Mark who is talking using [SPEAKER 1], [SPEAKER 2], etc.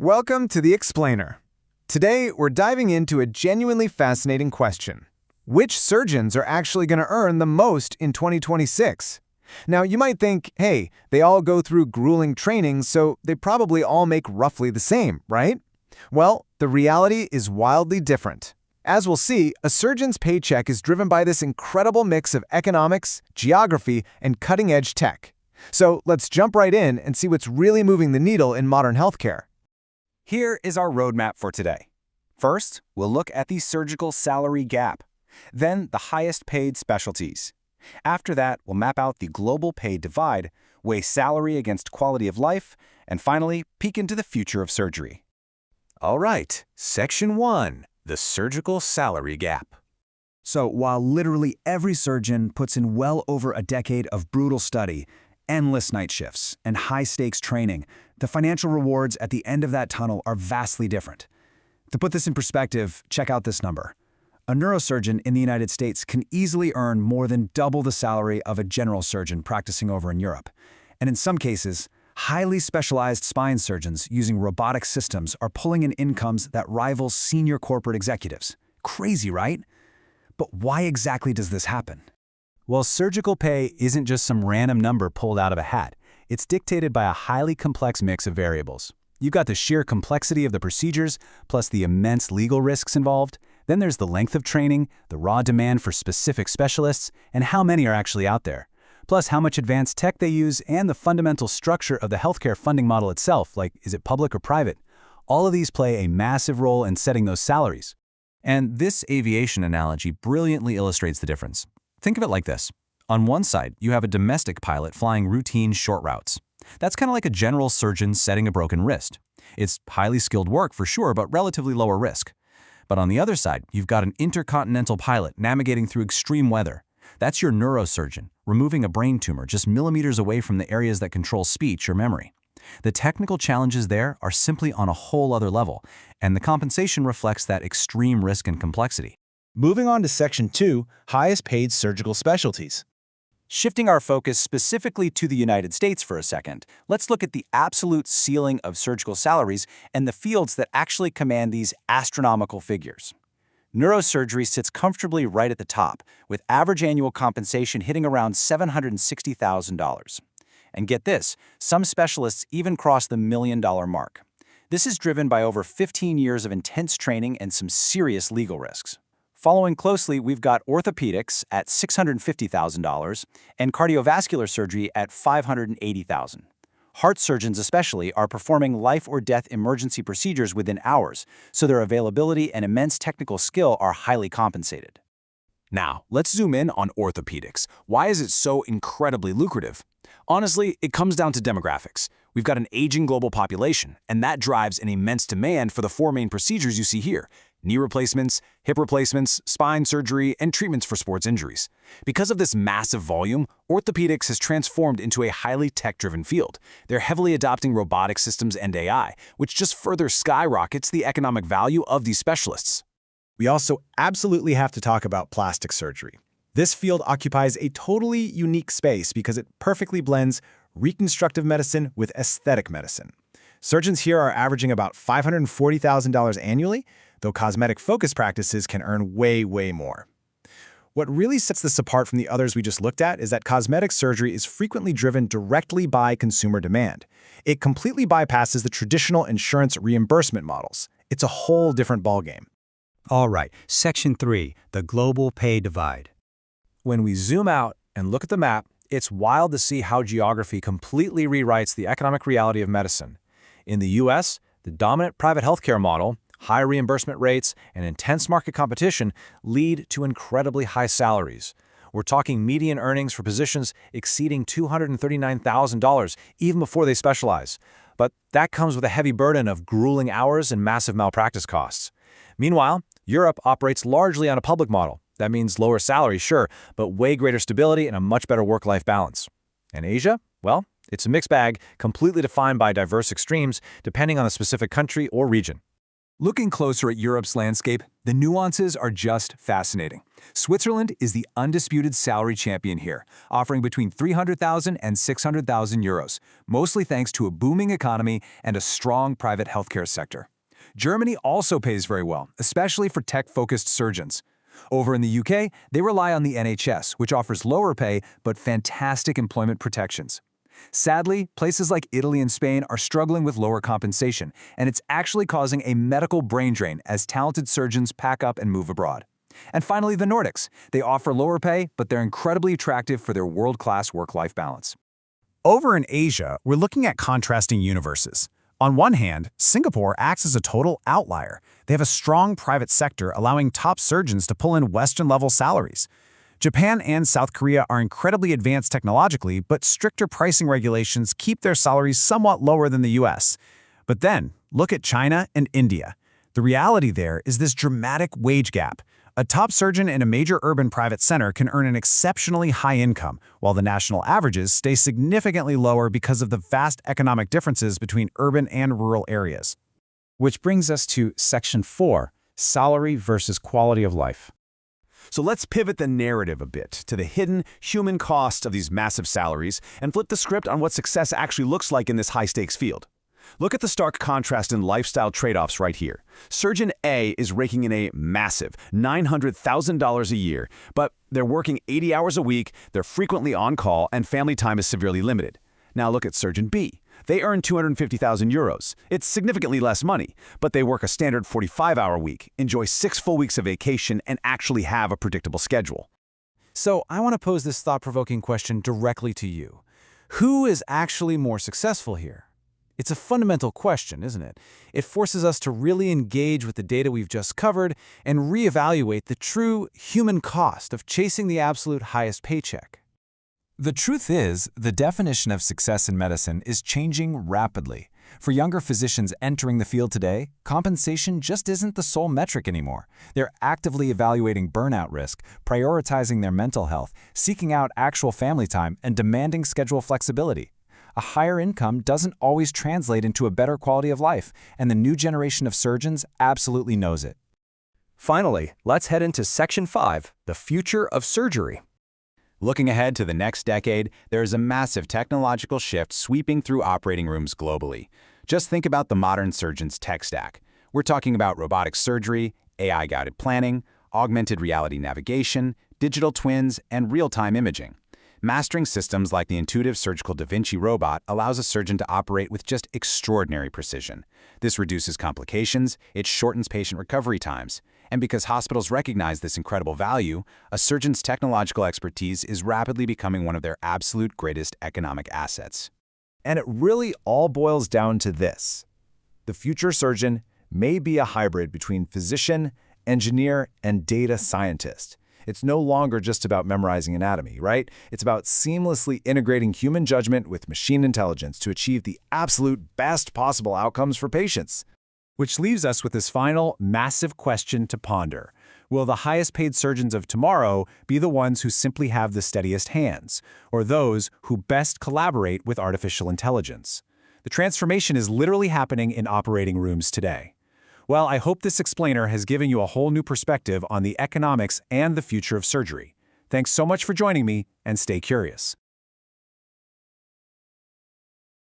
[SPEAKER 1] Welcome to The Explainer. Today, we're diving into a genuinely fascinating question. Which surgeons are actually going to earn the most in 2026? Now, you might think, hey, they all go through grueling training, so they probably all make roughly the same, right? Well, the reality is wildly different. As we'll see, a surgeon's paycheck is driven by this incredible mix of economics, geography, and cutting-edge tech. So let's jump right in and see what's really moving the needle in modern healthcare.
[SPEAKER 2] Here is our roadmap for today. First, we'll look at the surgical salary gap, then the highest paid specialties. After that, we'll map out the global pay divide, weigh salary against quality of life, and finally, peek into the future of surgery.
[SPEAKER 3] All right, Section 1, the surgical salary gap.
[SPEAKER 4] So while literally every surgeon puts in well over a decade of brutal study, endless night shifts, and high-stakes training, the financial rewards at the end of that tunnel are vastly different. To put this in perspective, check out this number. A neurosurgeon in the United States can easily earn more than double the salary of a general surgeon practicing over in Europe. And in some cases, highly specialized spine surgeons using robotic systems are pulling in incomes that rival senior corporate executives. Crazy, right? But why exactly does this happen?
[SPEAKER 2] Well, surgical pay isn't just some random number pulled out of a hat. It's dictated by a highly complex mix of variables. You've got the sheer complexity of the procedures, plus the immense legal risks involved. Then there's the length of training, the raw demand for specific specialists, and how many are actually out there. Plus how much advanced tech they use and the fundamental structure of the healthcare funding model itself, like is it public or private? All of these play a massive role in setting those salaries. And this aviation analogy brilliantly illustrates the difference. Think of it like this. On one side, you have a domestic pilot flying routine short routes. That's kind of like a general surgeon setting a broken wrist. It's highly skilled work for sure, but relatively lower risk. But on the other side, you've got an intercontinental pilot navigating through extreme weather. That's your neurosurgeon, removing a brain tumor just millimeters away from the areas that control speech or memory. The technical challenges there are simply on a whole other level, and the compensation reflects that extreme risk and complexity.
[SPEAKER 5] Moving on to Section 2, highest paid surgical specialties.
[SPEAKER 2] Shifting our focus specifically to the United States for a second, let's look at the absolute ceiling of surgical salaries and the fields that actually command these astronomical figures. Neurosurgery sits comfortably right at the top, with average annual compensation hitting around $760,000. And get this, some specialists even cross the $1 million mark. This is driven by over 15 years of intense training and some serious legal risks. Following closely, we've got orthopedics at $650,000 and cardiovascular surgery at $580,000. Heart surgeons especially are performing life-or-death emergency procedures within hours, so their availability and immense technical skill are highly compensated.
[SPEAKER 3] Now, let's zoom in on orthopedics. Why is it so incredibly lucrative? Honestly, it comes down to demographics. We've got an aging global population, and that drives an immense demand for the four main procedures you see here: knee replacements, hip replacements, spine surgery, and treatments for sports injuries. Because of this massive volume, orthopedics has transformed into a highly tech-driven field. They're heavily adopting robotic systems and AI, which just further skyrockets the economic value of these specialists.
[SPEAKER 5] We also absolutely have to talk about plastic surgery. This field occupies a totally unique space because it perfectly blends reconstructive medicine with aesthetic medicine. Surgeons here are averaging about $540,000 annually, though cosmetic-focused practices can earn way, way more. What really sets this apart from the others we just looked at is that cosmetic surgery is frequently driven directly by consumer demand. It completely bypasses the traditional insurance reimbursement models. It's a whole different ballgame.
[SPEAKER 6] All right, Section 3, the global pay divide.
[SPEAKER 2] When we zoom out and look at the map, it's wild to see how geography completely rewrites the economic reality of medicine. In the U.S., the dominant private healthcare model, high reimbursement rates, and intense market competition lead to incredibly high salaries. We're talking median earnings for positions exceeding $239,000 even before they specialize. But that comes with a heavy burden of grueling hours and massive malpractice costs. Meanwhile, Europe operates largely on a public model. That means lower salaries, sure, but way greater stability and a much better work-life balance. And Asia? Well, it's a mixed bag, completely defined by diverse extremes, depending on the specific country or region. Looking closer at Europe's landscape, the nuances are just fascinating. Switzerland is the undisputed salary champion here, offering between 300,000 and 600,000 euros, mostly thanks to a booming economy and a strong private healthcare sector. Germany also pays very well, especially for tech-focused surgeons. Over in the UK, they rely on the NHS, which offers lower pay but fantastic employment protections. Sadly, places like Italy and Spain are struggling with lower compensation, and it's actually causing a medical brain drain as talented surgeons pack up and move abroad. And finally, the Nordics. They offer lower pay, but they're incredibly attractive for their world-class work-life balance.
[SPEAKER 5] Over in Asia, we're looking at contrasting universes. On one hand, Singapore acts as a total outlier. They have a strong private sector allowing top surgeons to pull in Western-level salaries. Japan and South Korea are incredibly advanced technologically, but stricter pricing regulations keep their salaries somewhat lower than the US. But then, look at China and India. The reality there is this dramatic wage gap. A top surgeon in a major urban private center can earn an exceptionally high income, while the national averages stay significantly lower because of the vast economic differences between urban and rural areas.
[SPEAKER 7] Which brings us to Section 4, Salary versus Quality of Life.
[SPEAKER 1] So let's pivot the narrative a bit to the hidden human cost of these massive salaries and flip the script on what success actually looks like in this high-stakes field. Look at the stark contrast in lifestyle trade-offs right here. Surgeon A is raking in a massive $900,000 a year, but they're working 80 hours a week, they're frequently on call, and family time is severely limited. Now look at Surgeon B. They earn 250,000 euros. It's significantly less money, but they work a standard 45-hour week, enjoy 6 full weeks of vacation, and actually have a predictable schedule.
[SPEAKER 3] So I want to pose this thought-provoking question directly to you. Who is actually more successful here? It's a fundamental question, isn't it? It forces us to really engage with the data we've just covered and reevaluate the true human cost of chasing the absolute highest paycheck.
[SPEAKER 2] The truth is, the definition of success in medicine is changing rapidly. For younger physicians entering the field today, compensation just isn't the sole metric anymore. They're actively evaluating burnout risk, prioritizing their mental health, seeking out actual family time, and demanding schedule flexibility. A higher income doesn't always translate into a better quality of life, and the new generation of surgeons absolutely knows it.
[SPEAKER 8] Finally, let's head into Section 5, the future of surgery.
[SPEAKER 9] Looking ahead to the next decade, there is a massive technological shift sweeping through operating rooms globally. Just think about the modern surgeon's tech stack. We're talking about robotic surgery, AI-guided planning, augmented reality navigation, digital twins, and real-time imaging. Mastering systems like the intuitive surgical Da Vinci robot allows a surgeon to operate with just extraordinary precision. This reduces complications, it shortens patient recovery times. And because hospitals recognize this incredible value, a surgeon's technological expertise is rapidly becoming one of their absolute greatest economic assets.
[SPEAKER 5] And it really all boils down to this. The future surgeon may be a hybrid between physician, engineer, and data scientist. It's no longer just about memorizing anatomy, right? It's about seamlessly integrating human judgment with machine intelligence to achieve the absolute best possible outcomes for patients. Which leaves us with this final, massive question to ponder. Will the highest-paid surgeons of tomorrow be the ones who simply have the steadiest hands, or those who best collaborate with artificial intelligence? The transformation is literally happening in operating rooms today. Well, I hope this explainer has given you a whole new perspective on the economics and the future of surgery. Thanks so much for joining me, and stay curious.